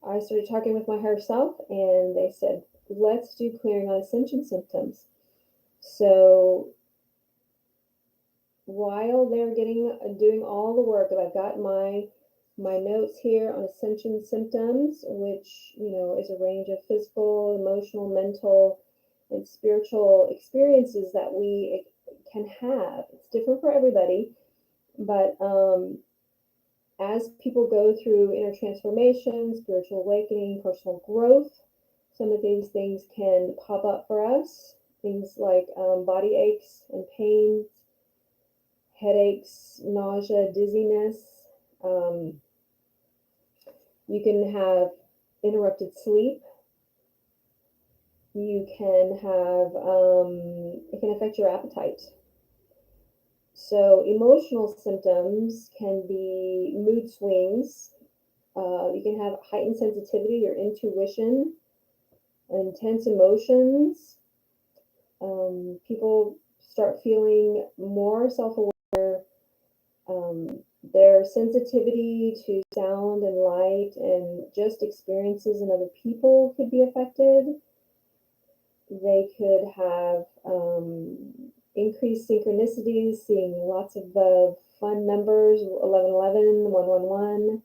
I started talking with my higher self, and they said, let's do clearing on ascension symptoms. So while they're doing all the work, and I've got my notes here on ascension symptoms, which is a range of physical, emotional, mental, and spiritual experiences that we can have. It's different for everybody, but as people go through inner transformation, spiritual awakening, personal growth, some of these things can pop up for us. Things like body aches and pains, headaches, nausea, dizziness. You can have interrupted sleep. You can have, it can affect your appetite. So emotional symptoms can be mood swings. You can have heightened sensitivity or intuition, intense emotions. People start feeling more self-aware. Their sensitivity to sound and light and just experiences in other people could be affected. They could have increased synchronicities, seeing lots of fun numbers, 1111, 111.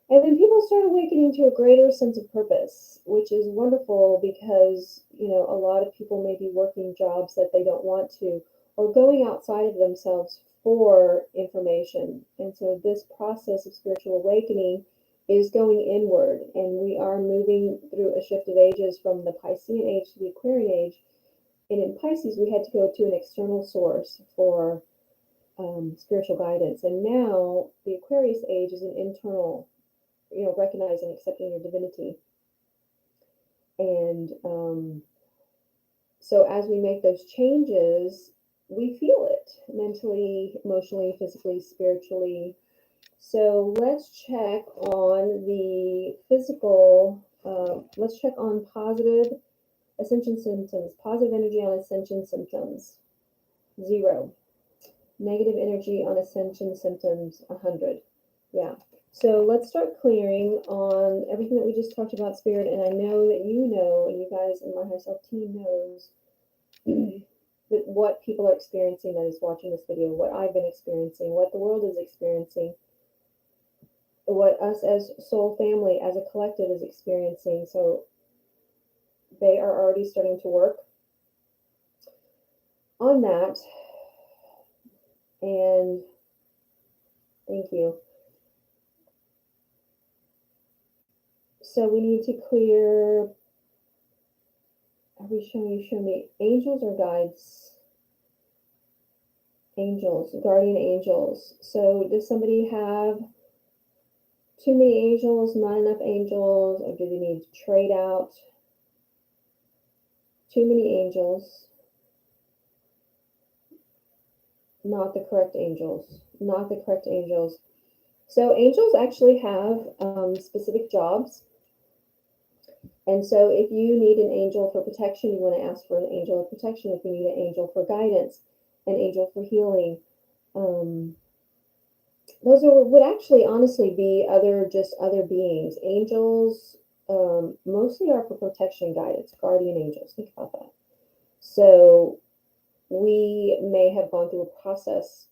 And then people start awakening to a greater sense of purpose, which is wonderful because, a lot of people may be working jobs that they don't want to, or going outside of themselves for information. And so this process of spiritual awakening is going inward, and we are moving through a shift of ages from the Piscean age to the Aquarian age. And in Pisces, we had to go to an external source for spiritual guidance. And now the Aquarius age is an internal, recognizing, accepting your divinity. And so as we make those changes, we feel it mentally, emotionally, physically, spiritually. So let's check on the physical. Let's check on positive ascension symptoms. Positive energy on ascension symptoms, 0. Negative energy on ascension symptoms, 100. Yeah. So let's start clearing on everything that we just talked about, Spirit. And I know that and you guys in my Higher Self team knows that what people are experiencing that is watching this video, what I've been experiencing, what the world is experiencing, what us as soul family, as a collective is experiencing. So they are already starting to work on that. And thank you. So we need to clear, are we showing me angels or guides? Angels, guardian angels. So does somebody have too many angels, not enough angels, or do they need to trade out? Too many angels, not the correct angels, not the correct angels. So angels actually have specific jobs. And so if you need an angel for protection, you want to ask for an angel of protection. If you need an angel for guidance, an angel for healing, those would actually honestly be other beings. Angels mostly are for protection, guidance, guardian angels. Think about that. So we may have gone through a process,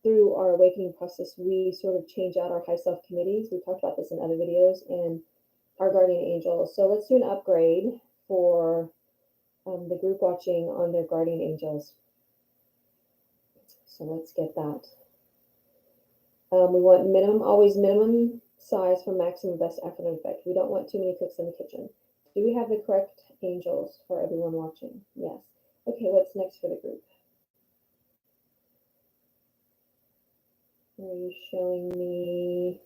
through our awakening process, we sort of change out our high self committees. We talked about this in other videos, and our guardian angels. So let's do an upgrade for the group watching on their guardian angels. So let's get that. We want always minimum size for maximum best afternoon effect. We don't want too many cooks in the kitchen. Do we have the correct angels for everyone watching? Yes. Okay, what's next for the group? Are you showing me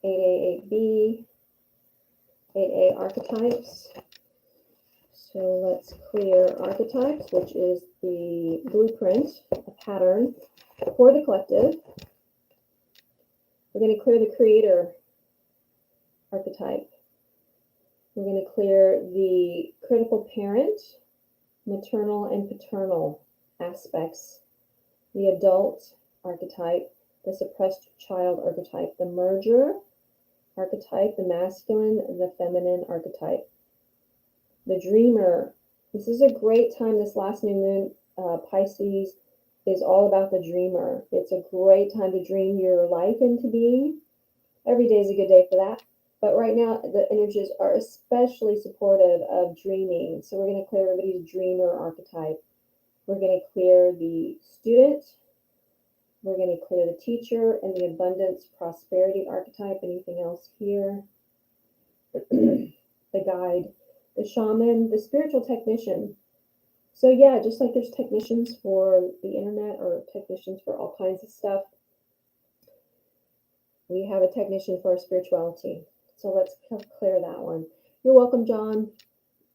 8A, 8B, 8A archetypes? So let's clear archetypes, which is the blueprint, a pattern for the collective. We're going to clear the creator archetype. We're going to clear the critical parent, maternal and paternal aspects, the adult archetype, the suppressed child archetype, the merger, archetype, the masculine, the feminine archetype. The dreamer. This is a great time, this last new moon, Pisces, is all about the dreamer. It's a great time to dream your life into being. Every day is a good day for that. But right now, the energies are especially supportive of dreaming. So we're going to clear everybody's dreamer archetype. We're going to clear the student. We're going to clear the teacher and the abundance, prosperity archetype. Anything else here? The guide, the shaman, the spiritual technician. So yeah, just like there's technicians for the internet or technicians for all kinds of stuff, we have a technician for our spirituality. So let's clear that one. You're welcome, John.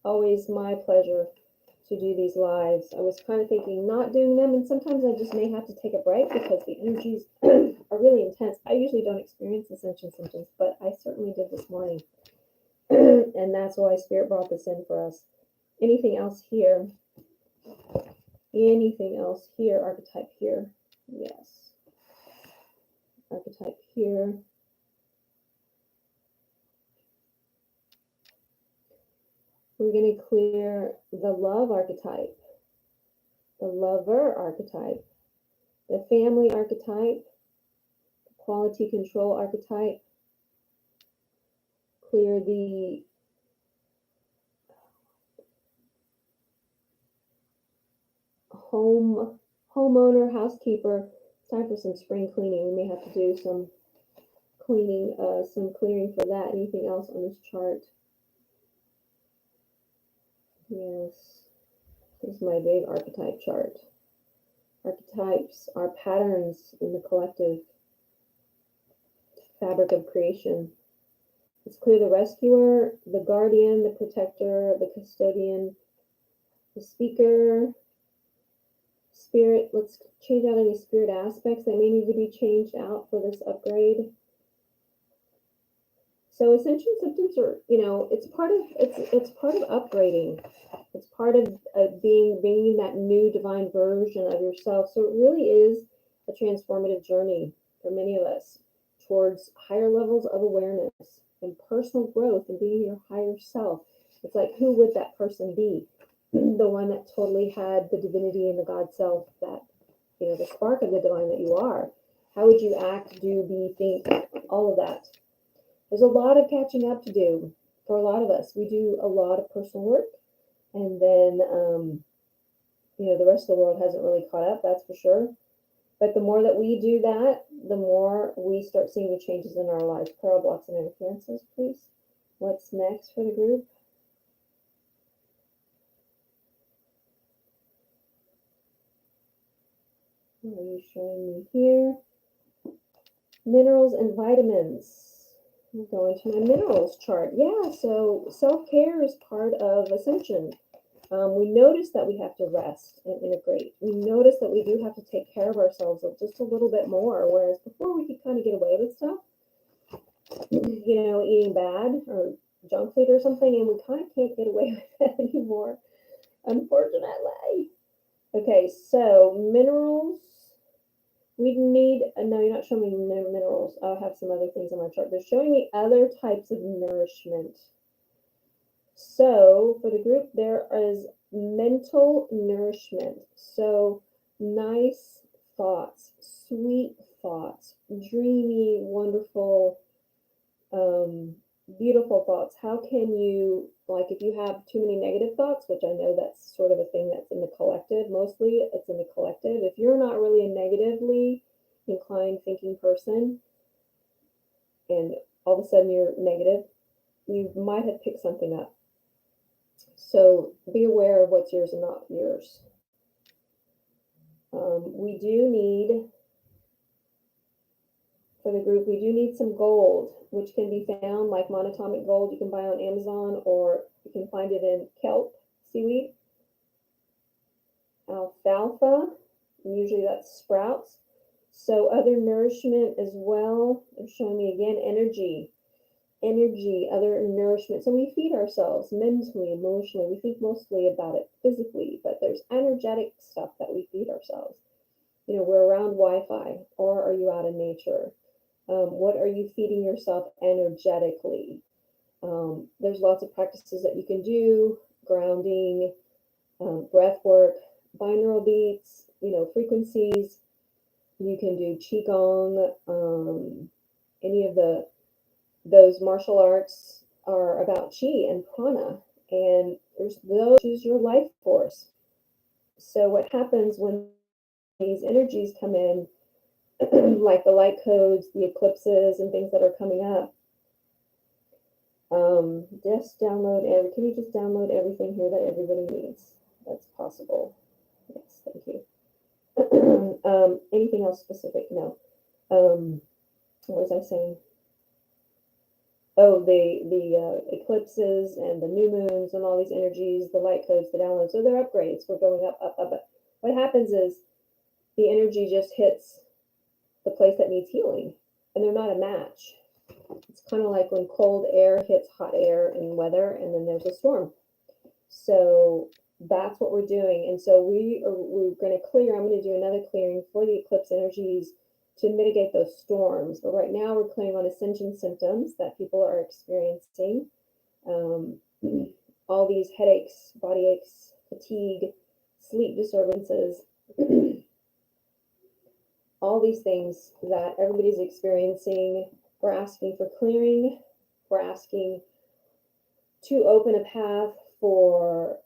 Always my pleasure to do these lives. I was kind of thinking not doing them, and sometimes I just may have to take a break because the energies are really intense. I usually don't experience ascension symptoms, but I certainly did this morning. And that's why Spirit brought this in for us. Anything else here? Anything else here? Archetype here. Yes. Archetype here. We're going to clear the love archetype, the lover archetype, the family archetype, the quality control archetype. Clear the homeowner, housekeeper. It's time for some spring cleaning. We may have to do some cleaning, some clearing for that. Anything else on this chart? Yes, this is my big archetype chart. Archetypes are patterns in the collective fabric of creation. Let's clear the rescuer, the guardian, the protector, the custodian, the speaker, spirit. Let's change out any spirit aspects that may need to be changed out for this upgrade. So ascension symptoms are, it's part of upgrading. It's part of bringing that new divine version of yourself. So it really is a transformative journey for many of us towards higher levels of awareness and personal growth and being your higher self. It's like, who would that person be? The one that totally had the divinity and the God self, that, the spark of the divine that you are. How would you act, do, be, think, all of that? There's a lot of catching up to do for a lot of us. We do a lot of personal work, and then, the rest of the world hasn't really caught up, that's for sure. But the more that we do that, the more we start seeing the changes in our lives. Parallel blocks and interferences, please. What's next for the group? What are you showing me here? Minerals and vitamins. I'm going to my minerals chart. Yeah, so self-care is part of Ascension. We notice that we have to rest and integrate. We notice that we do have to take care of ourselves just a little bit more, whereas before we could kind of get away with stuff, eating bad or junk food or something, and we kind of can't get away with that anymore, unfortunately. Okay, so minerals. We need, no, you're not showing me minerals. I'll have some other things on my chart. They're showing me other types of nourishment. So for the group, there is mental nourishment. So nice thoughts, sweet thoughts, dreamy, wonderful, beautiful thoughts. How can you, like if you have too many negative thoughts, which I know that's sort of a thing that's in the collective, mostly it's in the collective. If you're not really a negatively inclined thinking person and all of a sudden you're negative, you might have picked something up. So be aware of what's yours and not yours. We do need, for the group, we do need some gold, which can be found like monatomic gold. You can buy on Amazon, or you can find it in kelp, seaweed, alfalfa, and usually that's sprouts. So other nourishment as well. They're showing me again energy, other nourishment. So we feed ourselves mentally, emotionally. We think mostly about it physically, but there's energetic stuff that we feed ourselves. We're around Wi-Fi, or are you out in nature? What are you feeding yourself energetically? There's lots of practices that you can do: grounding, breath work, binaural beats, frequencies. You can do qigong. Any of those martial arts are about chi and prana, and there's those is your life force. So what happens when these energies come in, like the light codes, the eclipses, and things that are coming up? Just download every. Can you just download everything here that everybody needs? That's possible. Yes, thank you. Anything else specific? No. What was I saying? Oh, the eclipses and the new moons and all these energies, the light codes, the downloads. So they're upgrades. We're going up, up, up. What happens is the energy just hits the place that needs healing, and they're not a match. It's kind of like when cold air hits hot air in weather, and then there's a storm. So that's what we're doing. And so we're going to clear. I'm going to do another clearing for the eclipse energies to mitigate those storms. But right now we're clearing on ascension symptoms that people are experiencing. All these headaches, body aches, fatigue, sleep disturbances, all these things that everybody's experiencing. We're asking for clearing. We're asking to open a path for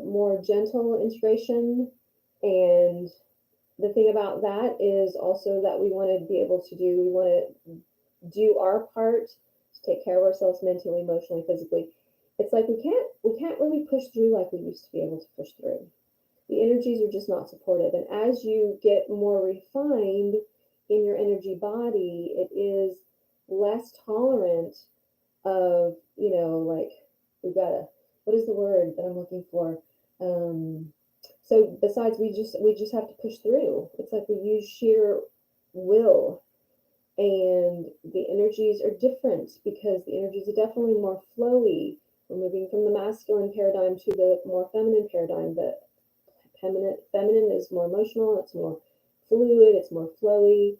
more gentle integration. And the thing about that is also that we want to be able to we want to do our part to take care of ourselves mentally, emotionally, physically. It's like we can't really push through like we used to be able to push through. The energies are just not supportive. And as you get more refined in your energy body, it is less tolerant of, like, we've got to, what is the word that I'm looking for? So besides, we just have to push through. It's like we use sheer will, and the energies are different because the energies are definitely more flowy. We're moving from the masculine paradigm to the more feminine paradigm. The feminine is more emotional, it's more fluid, it's more flowy,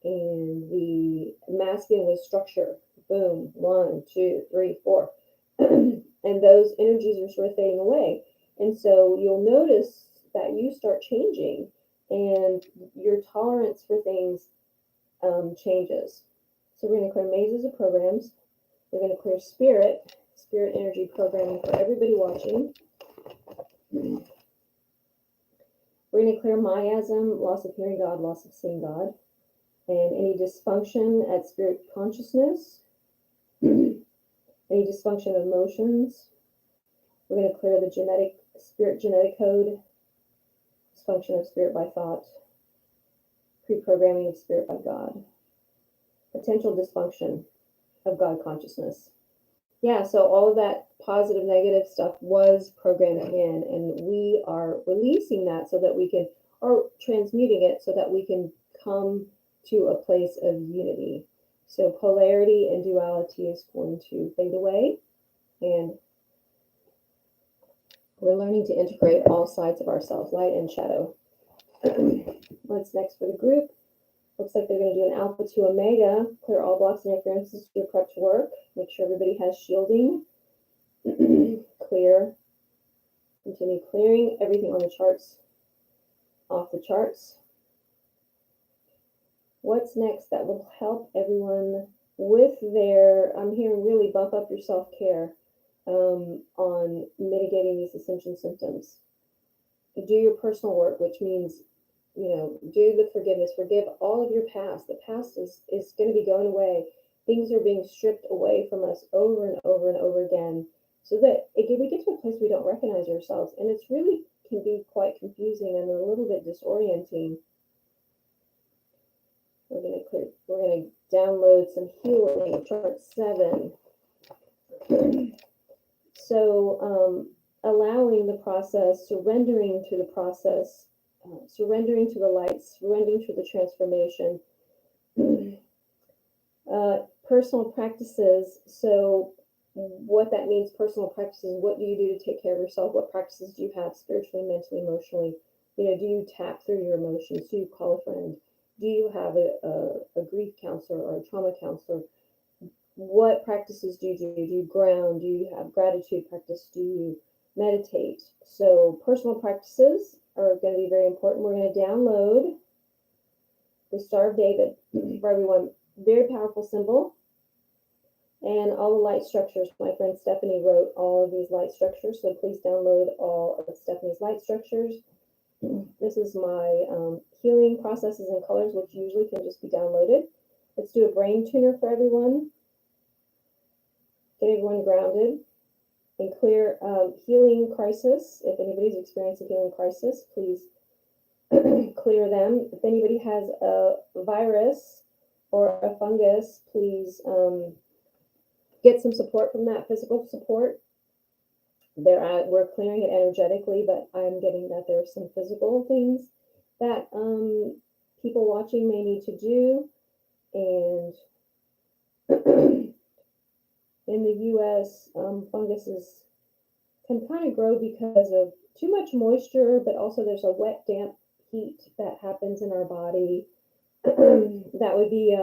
and the masculine was structure. Boom, 1, 2, 3, 4. And those energies are sort of fading away. And so you'll notice that you start changing, and your tolerance for things changes. So we're going to clear mazes of programs. We're going to clear spirit energy programming for everybody watching. We're going to clear miasm, loss of hearing God, loss of seeing God, and any dysfunction at spirit consciousness, any dysfunction of emotions. We're going to clear the spirit genetic code, dysfunction of spirit by thought, pre-programming of spirit by God, potential dysfunction of God consciousness. Yeah, so all of that positive, negative stuff was programmed in, and we are releasing that so that we can, or transmuting it so that we can come to a place of unity. So polarity and duality is going to fade away, and we're learning to integrate all sides of ourselves, light and shadow. What's next for the group? Looks like they're going to do an alpha to omega, clear all blocks and interferences, do prep to work, make sure everybody has shielding, clear, continue clearing everything on the charts, off the charts. What's next that will help everyone with their, I'm hearing really bump up your self-care on mitigating these ascension symptoms. Do your personal work, which means do the forgiveness, forgive all of your past. The past is going to be going away. Things are being stripped away from us over and over and over again, so that we get to a place we don't recognize ourselves, and it's really can be quite confusing and a little bit disorienting. We're going to download some healing, chart 7. So allowing the process, surrendering to the process, surrendering to the light, surrendering to the transformation. Personal practices. So what that means, personal practices, what do you do to take care of yourself? What practices do you have spiritually, mentally, emotionally? Do you tap through your emotions? Do you call a friend? Do you have a grief counselor or a trauma counselor? What practices do you do? Do you ground? Do you have gratitude practice? Do you meditate? So personal practices are going to be very important. We're going to download the Star of David for everyone. Very powerful symbol. And all the light structures. My friend Stephanie wrote all of these light structures, so please download all of Stephanie's light structures. This is my healing processes and colors, which usually can just be downloaded. Let's do a brain tuner for everyone. Get everyone grounded and clear healing crisis. If anybody's experiencing healing crisis, please clear them. If anybody has a virus or a fungus, please get some support from that, physical support. We're clearing it energetically, but I'm getting that there are some physical things that people watching may need to do. And in the U.S., funguses can kind of grow because of too much moisture, but also there's a wet, damp heat that happens in our body. That would be,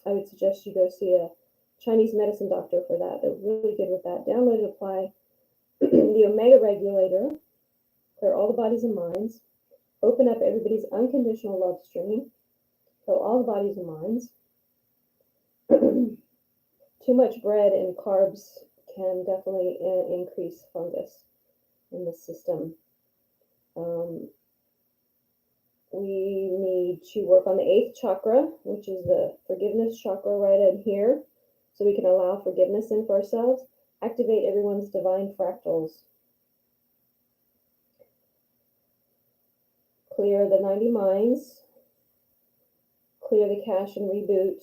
I would suggest you go see a Chinese medicine doctor for that. They're really good with that. Download and apply the Omega Regulator, clear all the bodies and minds, open up everybody's unconditional love stream, fill all the bodies and minds. Too much bread and carbs can definitely increase fungus in the system. We need to work on the 8th chakra, which is the forgiveness chakra right in here, so we can allow forgiveness in for ourselves. Activate everyone's divine fractals. Clear the 90 minds. Clear the cache and reboot.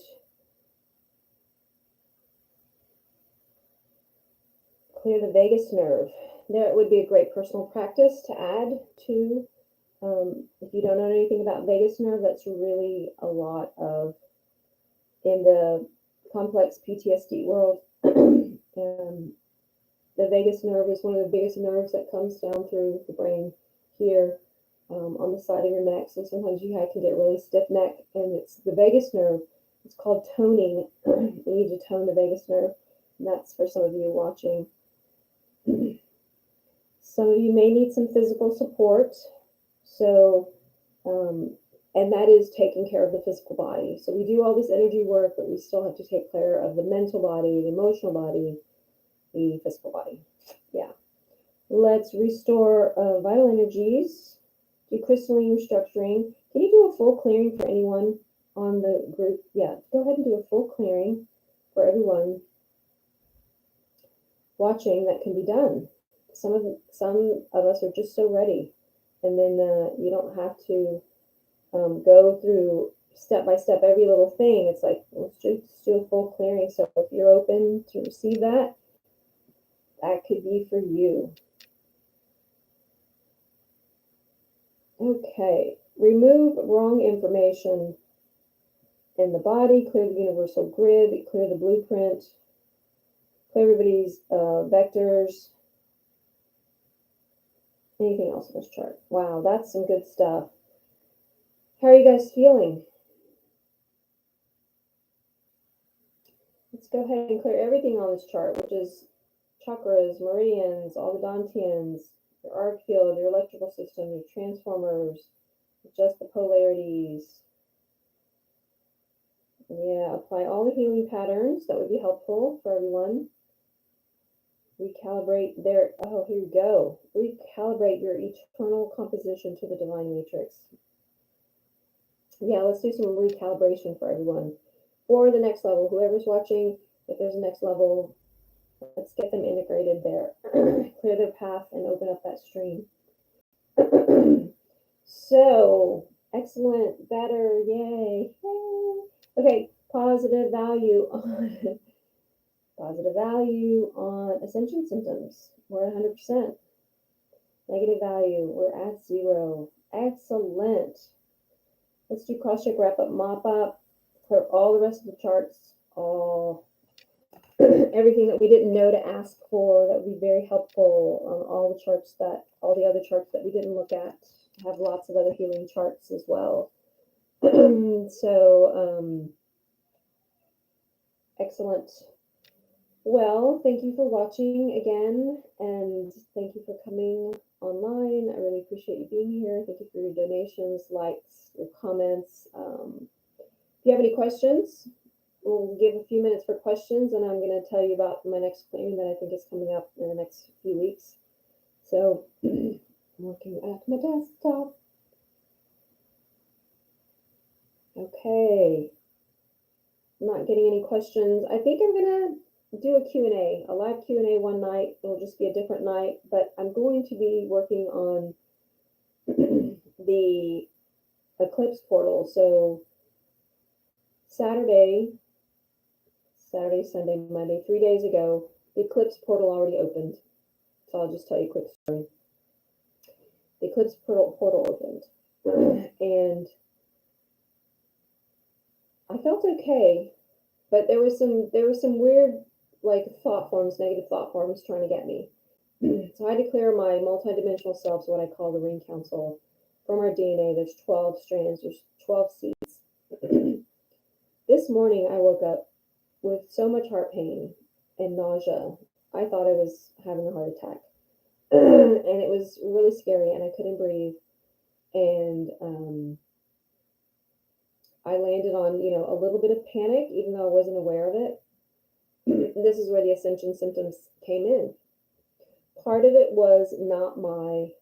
Clear the vagus nerve. That would be a great personal practice to add to. If you don't know anything about vagus nerve, that's really a lot of, in the complex PTSD world, the vagus nerve is one of the biggest nerves that comes down through the brain here on the side of your neck. So sometimes you can get really stiff neck, and it's the vagus nerve. It's called toning. You need to tone the vagus nerve, and that's for some of you watching. Some of you may need some physical support. So, and that is taking care of the physical body. So we do all this energy work, but we still have to take care of the mental body, the emotional body, the physical body. Yeah. Let's restore vital energies, do crystalline restructuring. Can you do a full clearing for anyone on the group? Yeah, go ahead and do a full clearing for everyone watching. That can be done. Some of us are just so ready, and then you don't have to go through step by step every little thing. It's like, let's just do a full clearing. So if you're open to receive that, that could be for you. Okay, remove wrong information in the body, clear the universal grid, clear the blueprint, clear everybody's vectors. Anything else in this chart? Wow, that's some good stuff. How are you guys feeling? Let's go ahead and clear everything on this chart, which is chakras, meridians, all the dantians, your arc field, your electrical system, your transformers, adjust the polarities. Yeah, apply all the healing patterns. That would be helpful for everyone. Recalibrate here you go. Recalibrate your eternal composition to the divine matrix. Yeah, let's do some recalibration for everyone. For the next level, whoever's watching, if there's a next level, let's get them integrated there. Clear their path and open up that stream. So, excellent, better, yay. Okay, positive value on Ascension symptoms. We're at 100%. Negative value, we're at 0. Excellent. Let's do cross check, wrap up, mop up, clear all the rest of the charts, everything that we didn't know to ask for. That would be very helpful on all the other charts that we didn't look at. Have lots of other healing charts as well. So, excellent. Well, thank you for watching again, and thank you for coming online. I really appreciate you being here. Thank you for your donations, likes, your comments. If you have any questions, we'll give a few minutes for questions, and I'm going to tell you about my next clearing that I think is coming up in the next few weeks. So, I'm looking at my desktop. Okay. I'm not getting any questions. I think I'm going to do a Q&A, a live Q&A one night. It'll just be a different night, but I'm going to be working on the eclipse portal. So Saturday, Sunday, Monday, 3 days ago, the eclipse portal already opened. So I'll just tell you a quick story. The eclipse portal opened, and I felt okay, but there was some weird thought forms, negative thought forms trying to get me. So I declare my multidimensional selves, what I call the ring council. From our DNA, there's 12 strands, there's 12 seeds. This morning I woke up with so much heart pain and nausea. I thought I was having a heart attack. And it was really scary, and I couldn't breathe. And I landed on, a little bit of panic, even though I wasn't aware of it. This is where the Ascension symptoms came in. Part of it was not my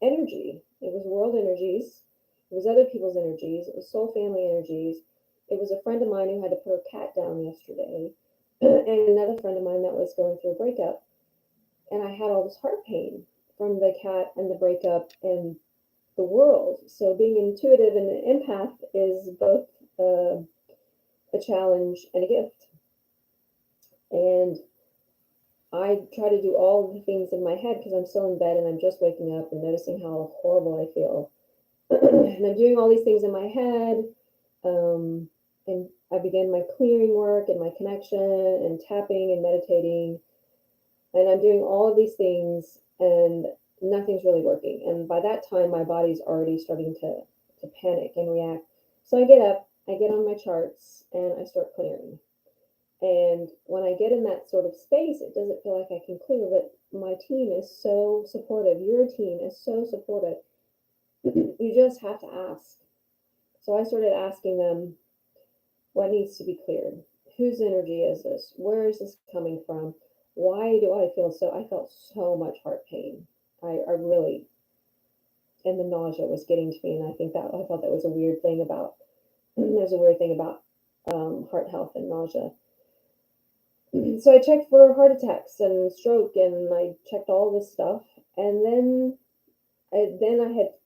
energy. It was world energies. It was other people's energies. It was soul family energies. It was a friend of mine who had to put her cat down yesterday, and another friend of mine that was going through a breakup. And I had all this heart pain from the cat and the breakup and the world. So being intuitive and an empath is both a challenge and a gift. And I try to do all the things in my head because I'm still in bed and I'm just waking up and noticing how horrible I feel. And I'm doing all these things in my head. And I began my clearing work and my connection and tapping and meditating. And I'm doing all of these things and nothing's really working. And by that time, my body's already starting to panic and react. So I get up, I get on my charts, and I start clearing. And when I get in that sort of space, it doesn't feel like I can clear, but my team is so supportive. Your team is so supportive. You just have to ask. So I started asking them, what needs to be cleared? Whose energy is this? Where is this coming from? Why do I feel so? I felt so much heart pain. I really, and the nausea was getting to me. And I thought that was a weird thing about, there's a weird thing about heart health and nausea. So I checked for heart attacks and stroke, and I checked all this stuff. And then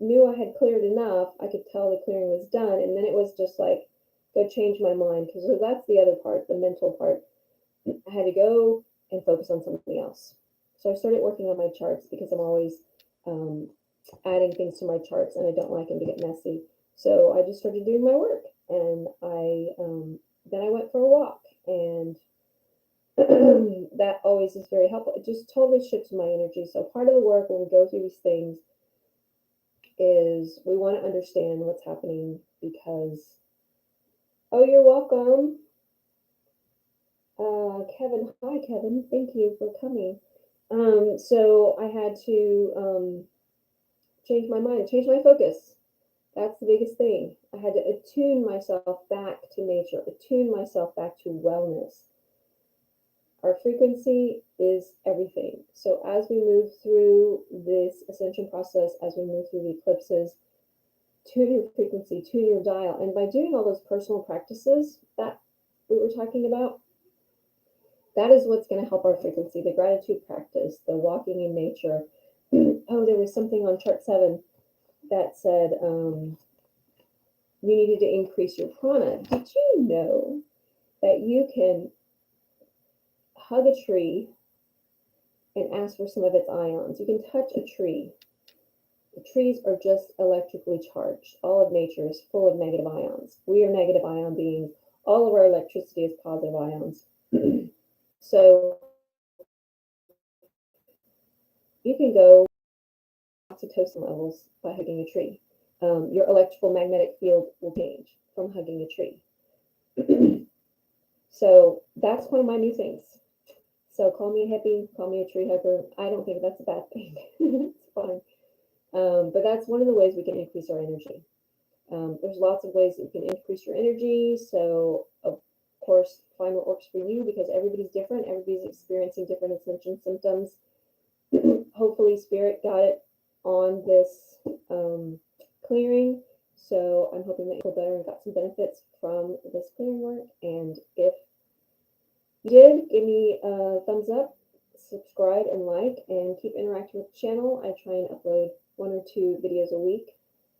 knew I had cleared enough. I could tell the clearing was done, and then it was just like, go change my mind, because that's the other part, the mental part. I had to go and focus on something else. So I started working on my charts because I'm always adding things to my charts, and I don't like them to get messy. So I just started doing my work, and then I went for a walk, and that always is very helpful. It just totally shifts my energy. So part of the work when we go through these things is we want to understand what's happening because, oh, you're welcome. Kevin, hi Kevin, thank you for coming. So I had to change my mind, change my focus. That's the biggest thing. I had to attune myself back to nature, attune myself back to wellness. Our frequency is everything. So as we move through this ascension process, as we move through the eclipses, tune your frequency, tune your dial. And by doing all those personal practices that we were talking about, that is what's going to help our frequency. The gratitude practice, the walking in nature. Oh, there was something on chart 7 that said you needed to increase your prana. Did you know that you can hug a tree and ask for some of its ions? You can touch a tree. The trees are just electrically charged. All of nature is full of negative ions. We are negative ion beings. All of our electricity is positive ions. So you can go oxytocin levels by hugging a tree. Your electrical magnetic field will change. from hugging a tree. So that's one of my new things. So call me a hippie, call me a tree hugger. I don't think that's a bad thing. It's fine. But that's one of the ways we can increase our energy. There's lots of ways that you can increase your energy. So, of course, find what works for you because everybody's different. Everybody's experiencing different ascension symptoms. Hopefully, Spirit got it on this clearing. So, I'm hoping that you feel better and got some benefits from this clearing work. And if you did, give me a thumbs up, subscribe, and like, and keep interacting with the channel. I try and upload 1 or 2 videos a week.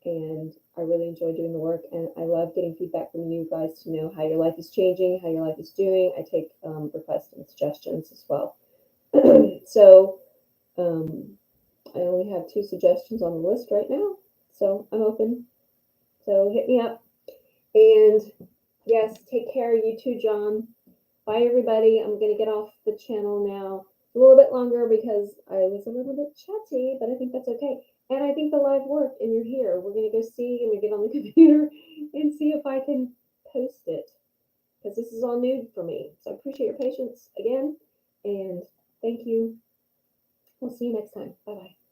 And I really enjoy doing the work, and I love getting feedback from you guys to know how your life is changing, how your life is doing. I take requests and suggestions as well. So I only have 2 suggestions on the list right now, so I'm open. So hit me up. And yes, take care. You too, John. Bye, everybody. I'm going to get off the channel now. A little bit longer because I was a little bit chatty, but I think that's okay. And I think the live worked, and you're here. We're going to go see, and we get on the computer and see if I can post it because this is all new for me. So I appreciate your patience again, and thank you. We'll see you next time. Bye-bye.